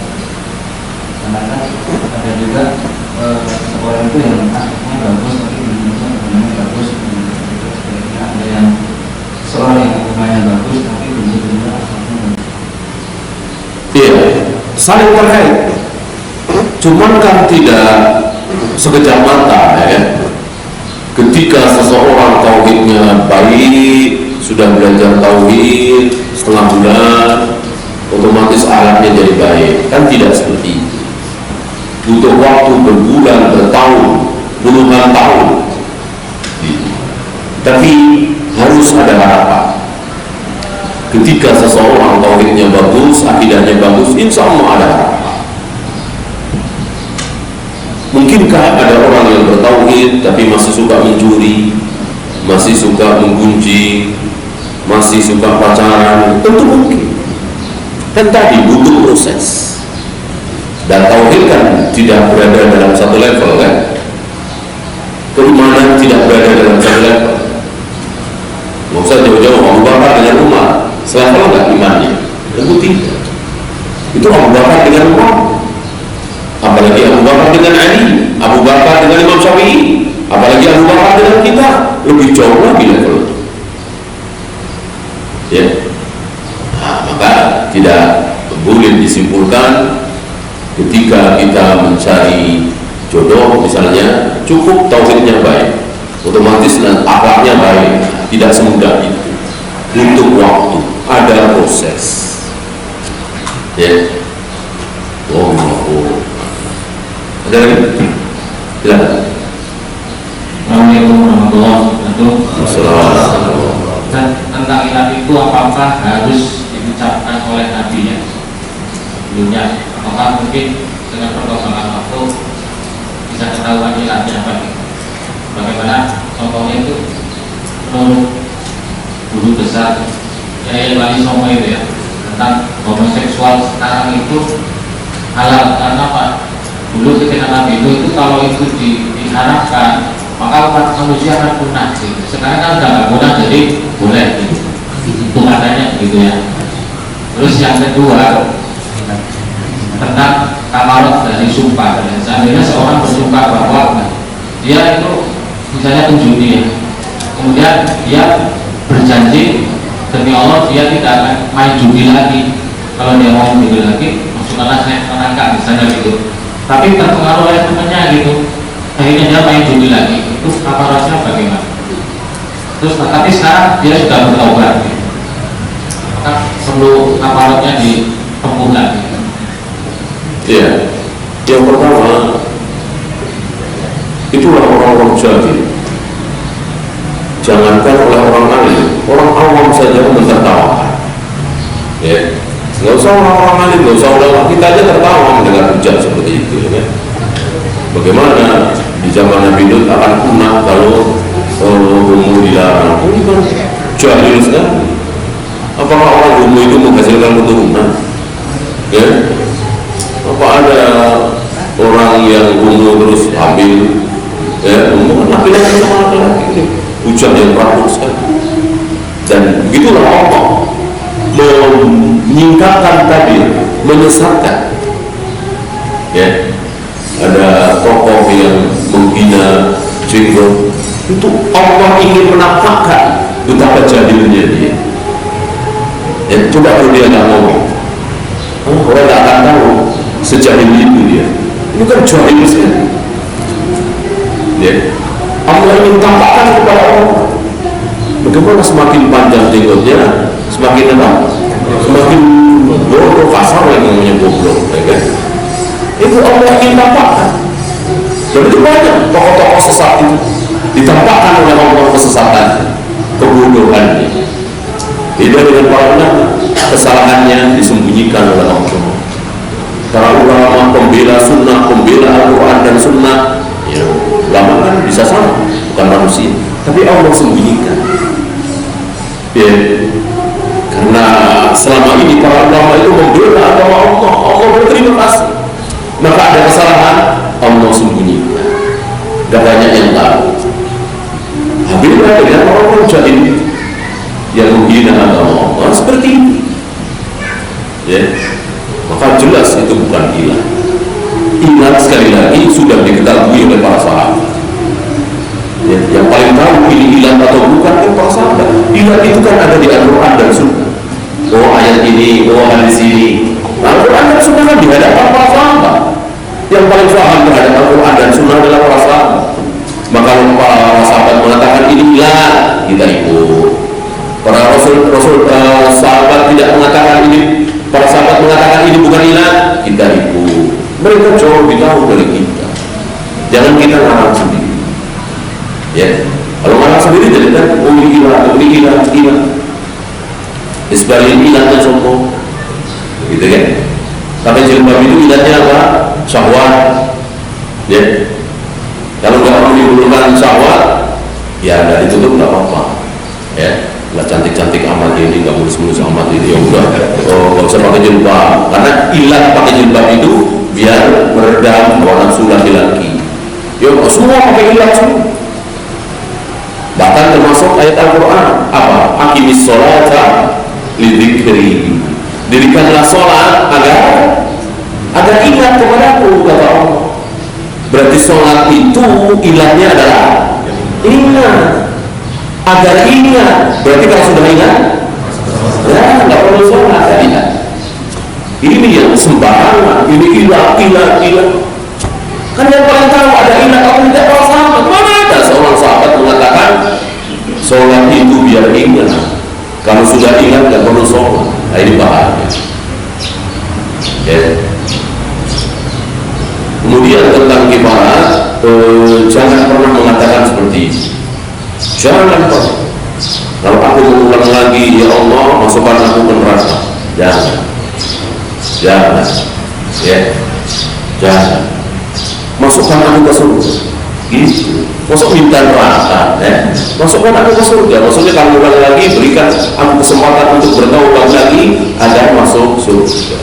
Karena ada juga seorang itu yang akhlaknya bagus tapi agamanya bagus. Sebaliknya ada yang seorang yang agamanya bagus tapi akhlaknya bagus. Iya, saling terkait. Cuman kan tidak sekejap mata ya. Ketika seseorang tauhidnya baik, sudah belajar tauhid setengah bulan, otomatis alatnya jadi baik. Kan tidak seperti itu. Butuh waktu berbulan, bertahun, puluhan tahun. Tapi harus ada harapan. Ketika seseorang tauhidnya bagus, akidahnya bagus, insya Allah ada harapan. Mungkinkah ada orang yang bertauhid tapi masih suka mencuri, masih suka menggunjing, masih suka pacaran? Tentu mungkin. Kan tadi butuh proses. Dan tauhid kan tidak berada dalam satu level kan? Keimanan tidak berada dalam satu level. Nggak usah jauh-jauh Abu Bakar dengan Umar, selevel nggak imannya? Tentu tidak. Itu Abu Bakar dengan Umar. Apalagi Abu Bakar dengan Ali, Abu Bakar dengan Imam Syafi'i, apalagi Abu Bakar dengan kita, lebih jauh lagi level. Ya, nah, maka tidak boleh disimpulkan ketika kita mencari jodoh, misalnya cukup tauhidnya baik, otomatis dan akhlaknya baik. Tidak semudah itu. Untuk waktu, ada proses. Ya, ada lagi? Silakan. Assalamualaikum warahmatullahi wabarakatuh. Assalamualaikum. Dan tentang ilat itu apakah harus diucapkan oleh Nabi ya? Sebelumnya, apakah mungkin dengan perkembangan waktu bisa ketahuan ilatnya apa? Bagaimana contohnya itu menurut guru besar Yai Wali Songo itu ya, tentang homoseksual sekarang itu halal karena apa? Dulu ketika Nabi itu kalau itu diharapkan maka umat manusia akan punah gitu. Sekarang kan udah nggak punah jadi boleh gitu. Itu katanya gitu ya. Terus yang kedua tentang kamarot dari sumpah. Seandainya seorang bersumpah bahwa dia itu misalnya penjudi ya, kemudian dia berjanji demi Allah dia tidak akan main judi lagi. Kalau dia mau judi lagi, masukkanlah saya menangkap misalnya gitu. Tapi terpengaruh oleh temannya gitu, akhirnya dia main judi lagi. Itu kafaratnya bagaimana? Terus tapi sekarang dia sudah bertobat gitu. Maka perlu kafaratnya ditempuh lagi. Iya, yang pertama itulah orang-orang jahil. Jangankan oleh orang alim, orang awam saja mentertawakan. Ya, nggak usah orang-orang alim, nggak usah ulama, kita aja tertawa mendengar hujah seperti itu. Ya. Bagaimana di zaman Nabi Lut akan punah kalau homo dilarang? Ini kan jahil sekali. Apakah orang homo itu menghasilkan keturunan? Ya, apa ada orang yang homo terus hamil? Ya, homo kan laki-laki sama laki-laki. Hujan yang rapuh sekali. Dan begitulah Allah menyingkapkan tadi, menyesatkan. Ya, ada tokoh yang menghina jenggot, Itu Allah ingin menampakkan betapa jahilnya dia. Ya, coba kalau dia nggak ngomong, orang nggak akan tahu sejahil itu dia. Ini kan jahil sekali. Ya, Allah ingin tampakkan kepada orang. Bagaimana semakin panjang jenggotnya, semakin apa? Semakin bodoh, kasar lagi namanya goblok, ya kan? Itu Allah ingin tampakkan. Dan itu banyak tokoh-tokoh sesat itu ditampakkan oleh Allah kesesatan, kebodohannya. Beda dengan para ulama, kesalahannya disembunyikan oleh Allah. Para ulama pembela sunnah, pembela Al-Quran dan sunnah, ya, ulama kan bisa salah, bukan manusia, tapi Allah sembunyikan. Ya, karena selama ini para ulama itu membela agama Allah, Allah berterima kasih. Maka ada kesalahan, Allah sembunyikan. Gak banyak yang tahu. Beda dengan orang jahil yang menghina agama Allah seperti ini. Ya, maka jelas itu bukan ilah. Ilah sekali lagi sudah diketahui oleh para sahabat. Ya, yang paling tahu ini ilah atau bukan kan para sahabat. Ilah itu kan ada di Al-Quran dan Sunnah. Oh ayat ini, oh hadis ini. Al-Quran dan Sunnah kan di hadapan para sahabat. Yang paling paham terhadap Al-Quran dan Sunnah adalah para sahabat. Maka kalau para sahabat mengatakan ini ilah, kita ikut. Para sahabat tidak mengatakan ini, para sahabat mengatakan ini bukan ilah, kita ikut. Mereka jauh lebih tahu dari kita. Jangan kita ngarang sendiri. Ya, kalau ngarang sendiri jadi kan, oh ini ilah. Isbalin ilahnya sombong, gitu kan? Pakai jilbab itu ilahnya apa? Syahwat. Ya. Kalau nggak menimbulkan syahwat, ya dari ditutup nggak apa-apa. Ya, nggak cantik-cantik amat ini, nggak mulus-mulus amat ini, ya udah. Oh, nggak usah pakai jilbab. Karena ilah pakai jilbab itu biar meredam hawa nafsu laki-laki. Ya, semua pakai ilah semua. Bahkan termasuk ayat Al-Quran apa? Aqimis sholata lidzikri. Dirikanlah sholat agar ingat kepadaku, kata Allah. Berarti sholat itu ilahnya adalah ingat. Agar ingat. Berarti kalau sudah ingat, ya nggak perlu sholat, ya ingat. Ini yang sembarangan. Ini ilah. Kan yang paling tahu ada ilah atau tidak para sahabat. Mana ada seorang sahabat mengatakan sholat itu biar ingat. Kalau sudah ingat nggak perlu sholat. Nah ini bahaya. Ya. Kemudian tentang kifarat, jangan pernah mengatakan seperti ini. Jangan pernah. Kalau aku mengulang lagi, ya Allah, masukkan aku ke neraka. Jangan. Ya. Jangan. Masukkan aku ke surga. Gitu. Masuk minta neraka, ya. Masukkan aku ke surga. Maksudnya kalau ulang lagi, berikan aku kesempatan untuk bertaubat lagi agar masuk surga.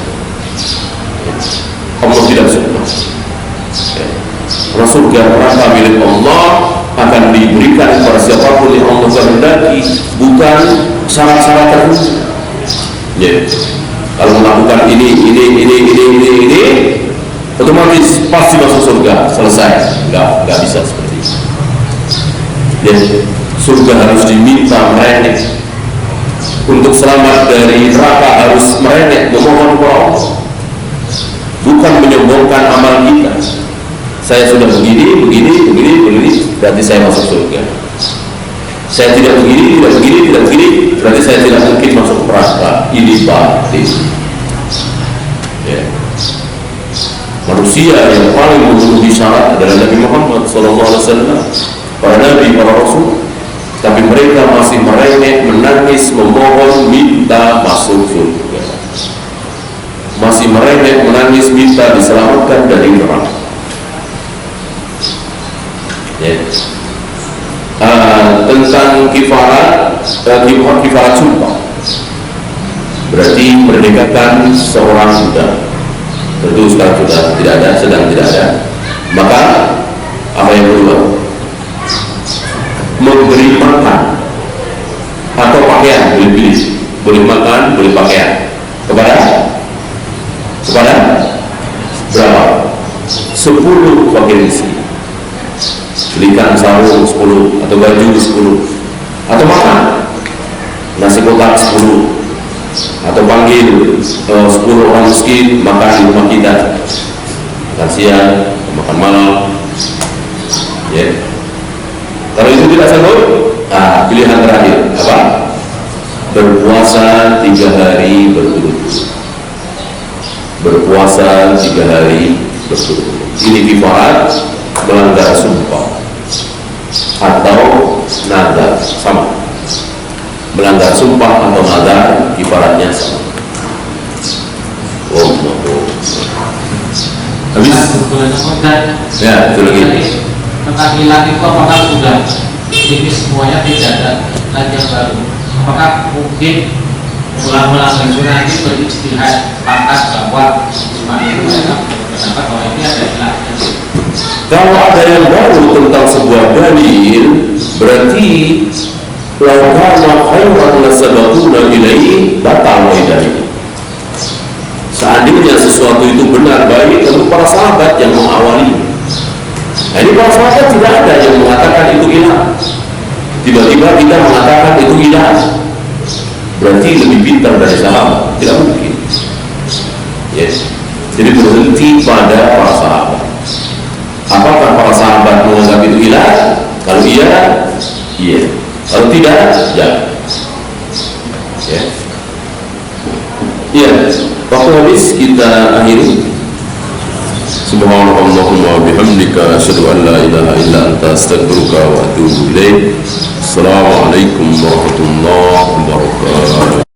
Allah tidak suka. Karena surga neraka milik Allah akan diberikan kepada siapapun yang Allah kehendaki, bukan syarat-syarat tertentu. Ya. Kalau melakukan ini, otomatis pasti masuk surga, selesai. Enggak bisa seperti itu. Ya. Surga harus diminta merenek. Untuk selamat dari neraka harus merenek, memohon kepada Allah. Bukan menyombongkan amal kita. Saya sudah begini, berarti saya masuk surga. Saya tidak begini, berarti saya tidak mungkin masuk neraka. Ini batin. Ya. Manusia yang paling memenuhi syarat adalah Nabi Muhammad SAW, para nabi, para rasul. Tapi mereka masih merengek, menangis, memohon, minta masuk surga. Masih merengek, menangis, minta diselamatkan dari neraka. Ya. Tentang kifarat sumpah, berarti merdekakan seorang budak. Tentu sekarang sudah tidak ada, sedang tidak ada. Maka apa yang kedua? Memberi makan atau pakaian, boleh pilih. Boleh makan, boleh pakaian. Kepada berapa? 10 fakir miskin. belikan sarung 10 atau baju 10, atau makan nasi kotak 10, atau panggil 10 orang miskin makan di rumah kita, makan siang, makan malam, ya. Kalau itu tidak sanggup, pilihan terakhir apa? Berpuasa 3 hari berturut-turut. Berpuasa 3 hari berturut-turut. Ini kifarat melanggar sumpah atau nazar, sama. Melanggar sumpah atau nazar kifaratnya sama. Oh, habis? Ya, itu lagi. Tentang hilang itu apakah sudah ini semuanya tidak ada lagi yang baru? Apakah mungkin ulang-ulang lagi nanti berijtihad sepakat bahwa cuma itu mereka berpendapat bahwa ini ada hilangnya? Kalau ada yang baru tentang sebuah dalil, berarti laukana khairan lasabaquna ilaihi batal dalil. Seandainya sesuatu itu benar baik, tentu para sahabat yang mengawali. Nah, ini para sahabat tidak ada yang mengatakan itu hilang. Tiba-tiba kita mengatakan itu hilang, berarti lebih pintar dari sahabat, tidak mungkin. Yes. Jadi berhenti pada para sahabat. Apakah para sahabat menganggap itu hilang? Kalau iya, iya. Kalau tidak, ya. Ya. Iya. Waktu habis, kita akhiri. Subhanallahumma bihamdika asyhadu an la ilaha illa anta astaghfiruka wa atubu ilaik. Assalamualaikum warahmatullahi wabarakatuh.